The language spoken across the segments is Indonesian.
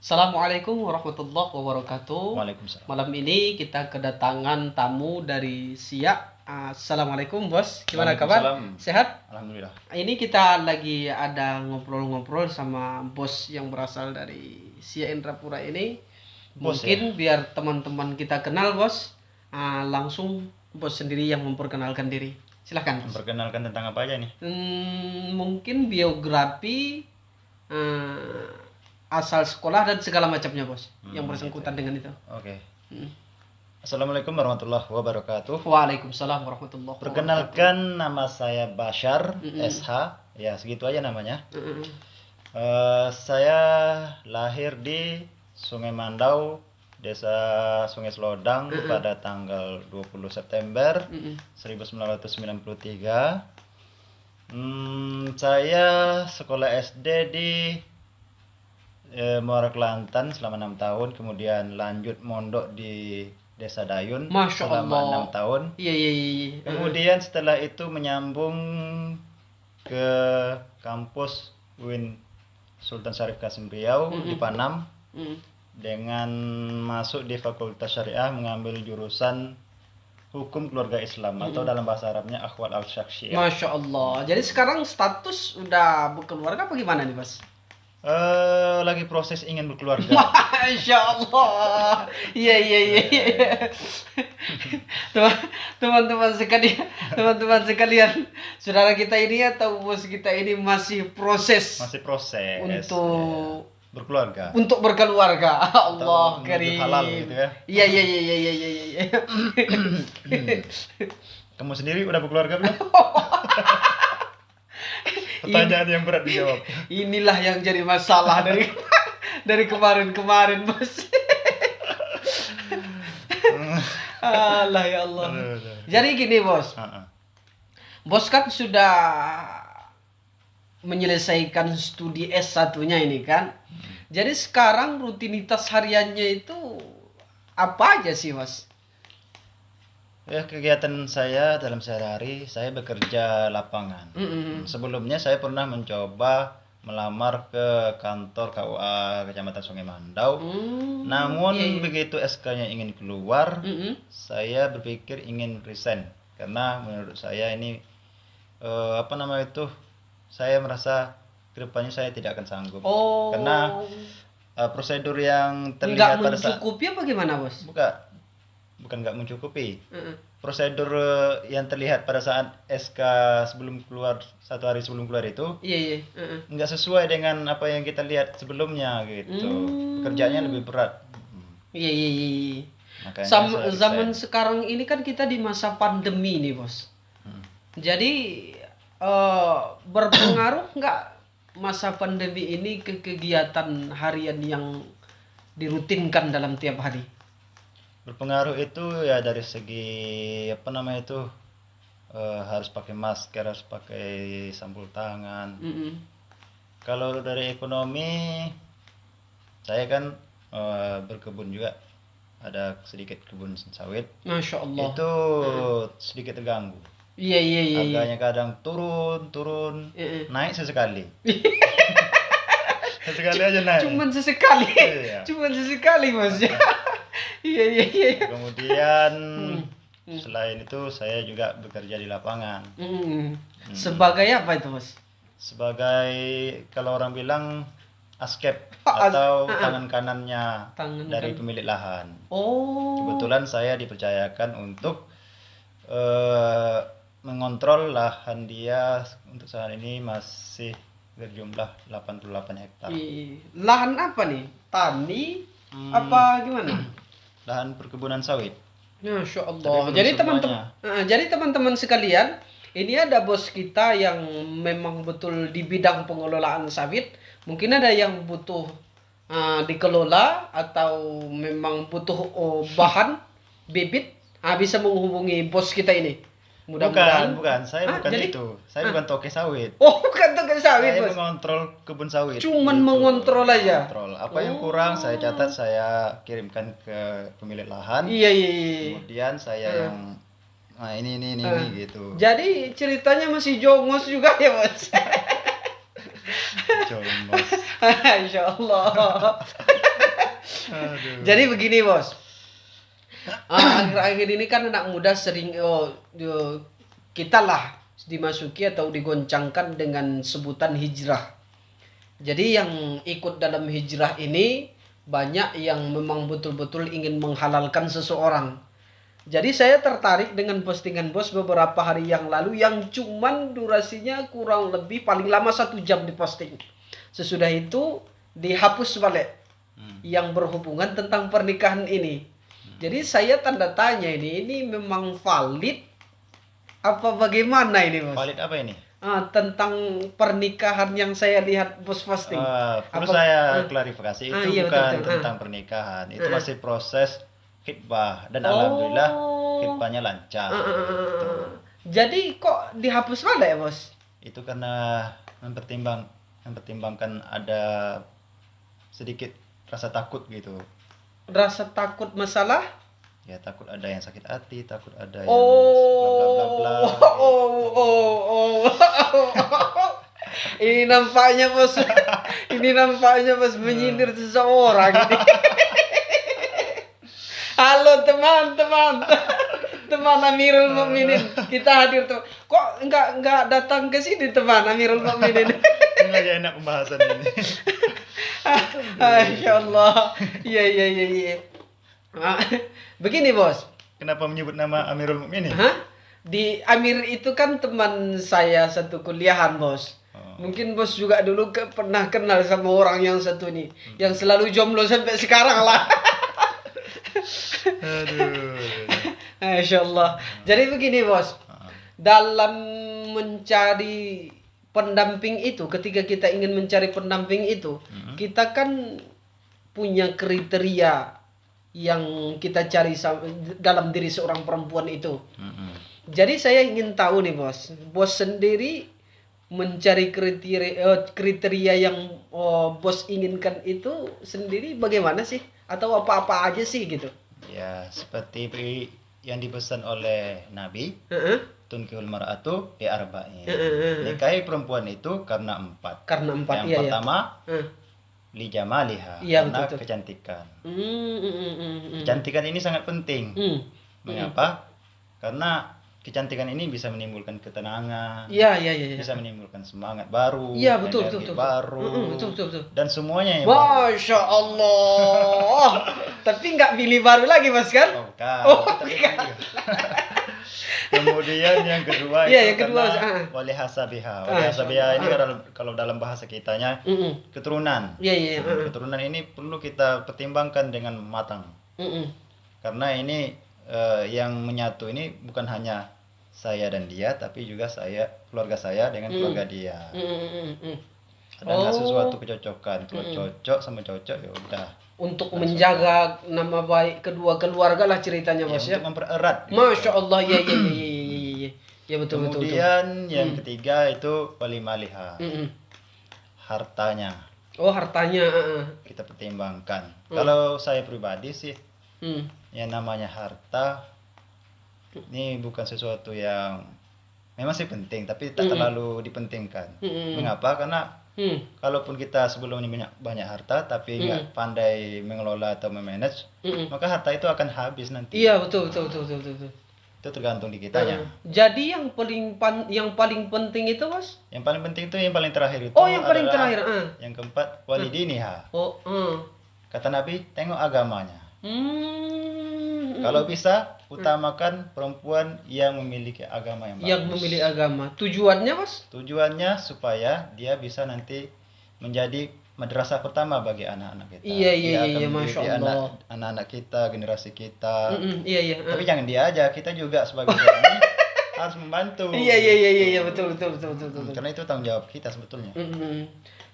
Assalamualaikum warahmatullahi wabarakatuh. Waalaikumsalam. Malam ini kita kedatangan tamu dari Siak. Assalamualaikum bos, gimana kabar? Waalaikumsalam. Sehat? Alhamdulillah. Ini kita lagi ada ngobrol-ngobrol sama bos yang berasal dari Siak Indrapura ini. Bos, Mungkin biar teman-teman kita kenal bos. Langsung bos sendiri yang memperkenalkan diri. Silahkan bos. Memperkenalkan tentang apa aja nih? Mungkin biografi, asal sekolah dan segala macamnya bos, yang bersangkutan dengan itu. Oke. Assalamualaikum warahmatullahi wabarakatuh. Waalaikumsalam warahmatullahi wabarakatuh. Perkenalkan, nama saya Bashar SH. Ya, segitu aja namanya. Saya lahir di Sungai Mandau, Desa Sungai Selodang pada tanggal 20 September 1993. Saya sekolah SD di Muara Kelantan selama 6 tahun, kemudian lanjut mondok di Desa Dayun Masya selama Allah. 6 tahun. Iya. Kemudian setelah itu menyambung ke kampus UIN Sultan Syarif Kasim Riau di Panam dengan masuk di Fakultas Syariah mengambil jurusan Hukum Keluarga Islam atau dalam bahasa Arabnya Akhwal Al-Syakhsiyah. Masya Allah. Jadi sekarang status udah berkeluarga apa gimana nih bos? Lagi proses ingin berkeluarga. Masya Allah. Iya. Teman-teman sekalian, saudara kita ini atau bos kita ini masih proses untuk berkeluarga. Untuk berkeluarga. Allah Atau menuju karim. halal gitu ya. Iya. Kamu sendiri udah berkeluarga belum? Pertanyaan yang berat dijawab. Inilah yang jadi masalah dari kemarin bos. Allah ya Allah. Jadi gini bos. Bos kan sudah menyelesaikan studi S1-nya ini kan. Jadi sekarang rutinitas hariannya itu apa aja sih bos? Ya, kegiatan saya dalam sehari-hari, saya bekerja lapangan. Sebelumnya saya pernah mencoba melamar ke kantor KUA Kecamatan Sungai Mandau. Namun begitu SK-nya ingin keluar, saya berpikir ingin resign karena menurut saya ini saya merasa kedepannya saya tidak akan sanggup. Karena prosedur yang terlihat pada saat mencukupi apa gimana bos? Bukan nggak mencukupi. Prosedur yang terlihat pada saat SK sebelum keluar, 1 hari sebelum keluar itu nggak sesuai dengan apa yang kita lihat sebelumnya gitu. Pekerjaannya lebih berat. Iya. Makanya Zaman sekarang ini kan kita di masa pandemi nih bos. Jadi berpengaruh nggak masa pandemi ini ke kegiatan harian yang dirutinkan dalam tiap hari? Berpengaruh itu ya dari segi harus pakai masker, harus pakai sampul tangan. Kalau dari ekonomi, saya kan berkebun juga, ada sedikit kebun sawit. Masya Allah. Itu sedikit terganggu. Iya. Harganya kadang turun, naik sesekali. Sesekali aja naik. Cuman sesekali. Iya. Cuman sesekali bos. Iya. Kemudian selain itu saya juga bekerja di lapangan. Sebagai apa itu bos? Sebagai, kalau orang bilang, askep atau tangan kanannya dari pemilik lahan. Kebetulan saya dipercayakan untuk mengontrol lahan dia. Untuk saat ini masih berjumlah 88 hektar. Lahan apa nih? Tani apa gimana? Lahan perkebunan sawit. Masya Allah. Jadi teman-teman sekalian, ini ada bos kita yang memang betul di bidang pengelolaan sawit. Mungkin ada yang butuh dikelola atau memang butuh bahan bibit, bisa menghubungi bos kita ini. Mudah-mudahan. Bukan. Saya bukan itu. Saya bukan toke sawit. Bukan toke sawit, Saya bos. mengontrol kebun sawit. Cuman mengontrol aja. Apa yang kurang saya catat, saya kirimkan ke pemilik lahan. Iya. Kemudian saya yang ini gitu. Jadi ceritanya masih jongos juga ya, bos. Jongos. Insya Allah. Aduh. Jadi begini bos, akhir-akhir ini kan anak muda sering kita lah dimasuki atau digoncangkan dengan sebutan hijrah. Jadi yang ikut dalam hijrah ini banyak yang memang betul-betul ingin menghalalkan seseorang. Jadi saya tertarik dengan postingan bos beberapa hari yang lalu yang cuman durasinya kurang lebih paling lama 1 jam diposting. Sesudah itu dihapus balik yang berhubungan tentang pernikahan ini. Jadi saya tanda tanya ini memang valid apa bagaimana ini bos? Valid apa ini? Tentang pernikahan yang saya lihat bos posting. Perlu saya klarifikasi, itu iya, bukan betul. tentang pernikahan, itu masih proses khitbah dan alhamdulillah khitbahnya lancar. Jadi kok dihapus balik ya bos? Itu karena mempertimbangkan ada sedikit rasa takut gitu. Rasa takut masalah? Ya takut ada yang sakit hati, takut ada yang bla bla bla bla. Ini nampaknya bos, menyindir seseorang ini. Halo teman-teman, teman Amirul Mukminin, kita hadir tuh. Kok enggak datang ke sini teman Amirul Mukminin? Enggak enak pembahasan ini. Masya Allah. Iya. Begini bos. Kenapa menyebut nama Amirul Mukminin? Di Amir itu kan teman saya satu kuliahan bos. Mungkin bos juga dulu pernah kenal sama orang yang satu ini, yang selalu jomblo sampai sekarang lah. Aduh. Masya Allah. Jadi begini bos, dalam mencari pendamping itu, ketika kita ingin mencari pendamping itu, kita kan punya kriteria yang kita cari dalam diri seorang perempuan itu. Jadi saya ingin tahu nih bos sendiri mencari kriteria yang bos inginkan itu sendiri bagaimana sih? Atau apa-apa aja sih gitu? Ya seperti yang dipesan oleh Nabi, tunkihul mar'atu li arba'in. Nikahi perempuan itu karena 4. Yang pertama, li jamaliha, karena betul. Kecantikan. Kecantikan ini sangat penting. Mengapa? Karena kecantikan ini bisa menimbulkan ketenangan. Bisa menimbulkan semangat baru. Iya, betul. Baru. Betul. Dan semuanya yang Masya Allah. Tapi nggak pilih baru lagi mas kan? Bukan. Kemudian yang kedua wali hasabiha. Wali hasabiha ini kalau dalam bahasa kitanya keturunan. Keturunan ini perlu kita pertimbangkan dengan matang. Karena ini yang menyatu ini bukan hanya saya dan dia, tapi juga keluarga saya dengan keluarga dia. Ada nggak sesuatu kecocokan? Kalau cocok sama cocok ya udah. Untuk menjaga nama baik kedua keluarga lah ceritanya bos ya. Untuk mempererat. Masya Allah, ya betul. Kemudian yang ketiga itu wali maliha. Hartanya. Hartanya. Kita pertimbangkan. Kalau saya pribadi sih, yang namanya harta ini bukan sesuatu yang memang sih penting, tapi tak terlalu dipentingkan. Mengapa? Karena kalaupun kita sebelumnya banyak harta tapi nggak pandai mengelola atau memanage, maka harta itu akan habis nanti. Iya, betul. Itu tergantung di kitanya. Jadi yang paling penting itu mas? Yang paling penting itu yang paling terakhir itu. Yang paling terakhir. Yang keempat walidiniha. Kata Nabi, tengok agamanya. Kalau bisa utamakan perempuan yang memiliki agama yang bagus. Yang memiliki agama. Tujuannya mas? Tujuannya supaya dia bisa nanti menjadi madrasah pertama bagi anak-anak kita. Iya, Masya Allah. Anak-anak kita, generasi kita. Iya. Tapi jangan dia aja, kita juga sebagai suami harus membantu. Iya, betul. Karena itu tanggung jawab kita sebetulnya.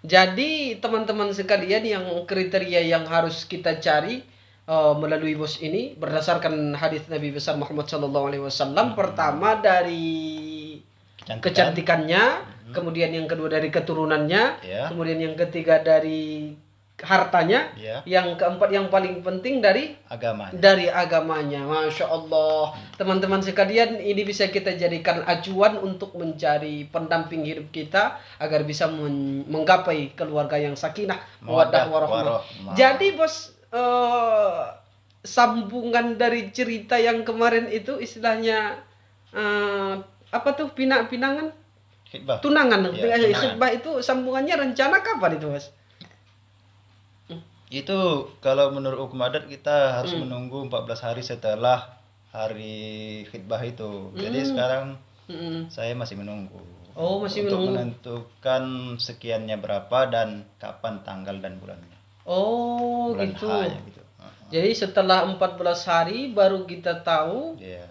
Jadi teman-teman sekalian, yang kriteria yang harus kita cari melalui bos ini berdasarkan hadis Nabi besar Muhammad SAW. Pertama dari kecantikannya, kemudian yang kedua dari keturunannya, kemudian yang ketiga dari hartanya, yang keempat yang paling penting dari agamanya. Masya Allah. Teman-teman sekalian, ini bisa kita jadikan acuan untuk mencari pendamping hidup kita agar bisa menggapai keluarga yang sakinah, mawaddah warahmah. Jadi bos, sambungan dari cerita yang kemarin itu istilahnya apa tuh pinangan Khitbah. tunangan. Ya, tunangan. Khitbah itu sambungannya rencana kapan itu, Mas? Itu kalau menurut hukum adat kita harus menunggu 14 hari setelah hari khitbah itu. Jadi sekarang saya masih menunggu. Oh, masih untuk menunggu. menentukan sekiannya berapa dan kapan tanggal dan bulannya. Oh, Bulan gitu. H-nya gitu. Jadi setelah 14 hari baru kita tahu. Iya.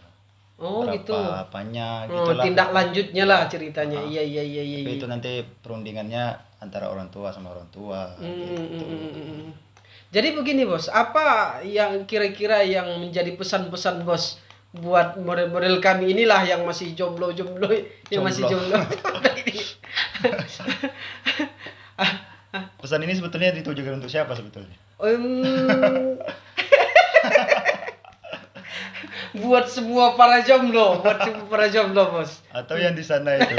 Oh, Berapa gitu. apanya Oh, gitulah. tindak lanjutnya lah ceritanya. Iya. Tapi itu nanti perundingannya antara orang tua sama orang tua. Gitu. Jadi begini, Bos, apa yang kira-kira yang menjadi pesan-pesan Bos buat model-model kami inilah yang masih jomblo-jomblo, yang masih jomblo. Pesan ini sebetulnya ditujukan untuk siapa sebetulnya? Buat semua para jomblo, Bos. Atau yang di sana itu.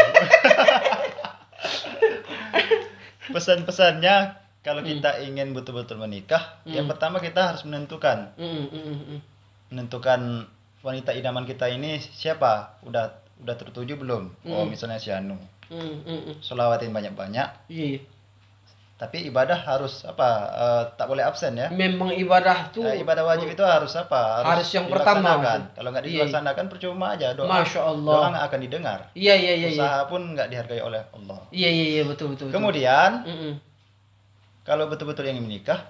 Pesan-pesannya kalau kita ingin betul-betul menikah, yang pertama kita harus menentukan wanita idaman kita ini siapa, udah tertuju belum? Oh, misalnya si Anu, sholawatin banyak-banyak. Iya. Tapi ibadah harus tak boleh absen ya. Memang ibadah tuh. Ibadah wajib itu harus Harus yang pertama. Kalau nggak dilaksanakan percuma aja doa. Masya Allah. Doa nggak akan didengar. Iya. Usaha pun nggak dihargai oleh Allah. Iya, betul. Kemudian kalau betul-betul ingin menikah,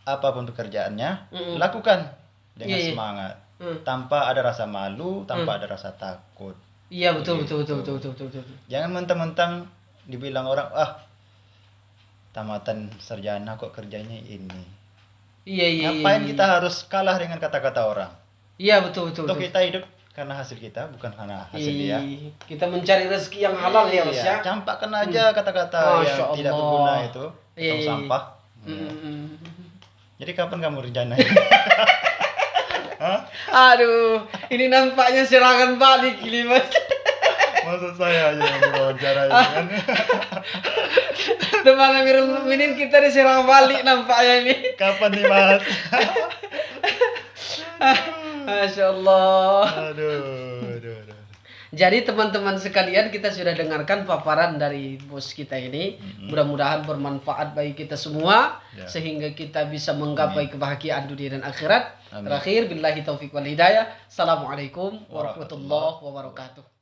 apapun pekerjaannya, lakukan dengan semangat, tanpa ada rasa malu, tanpa ada rasa takut. Iya, betul. Jangan mentang-mentang dibilang orang, tamatan sarjana kok kerjanya ini. Iya. Ngapain kita harus kalah dengan kata-kata orang? Iya, betul. Toh kita hidup karena hasil kita, bukan karena hasil dia. Kita mencari rezeki yang halal ya, Mas ya. Campakkan aja kata-kata yang tidak berguna itu, tong sampah. Jadi kapan kamu rencana? Aduh, ini nampaknya serangan balik ini, Mas. Maksud saya aja yang diwawancara kan. Teman Amirul Mukminin kita diserang balik nampaknya ini. Kapan nih, Mas? Masya Allah. Aduh. Jadi teman-teman sekalian, kita sudah dengarkan paparan dari bos kita ini. Mudah-mudahan bermanfaat bagi kita semua, sehingga kita bisa menggapai kebahagiaan dunia dan akhirat. Terakhir, billahi taufiq wal hidayah. Assalamualaikum warahmatullahi wabarakatuh.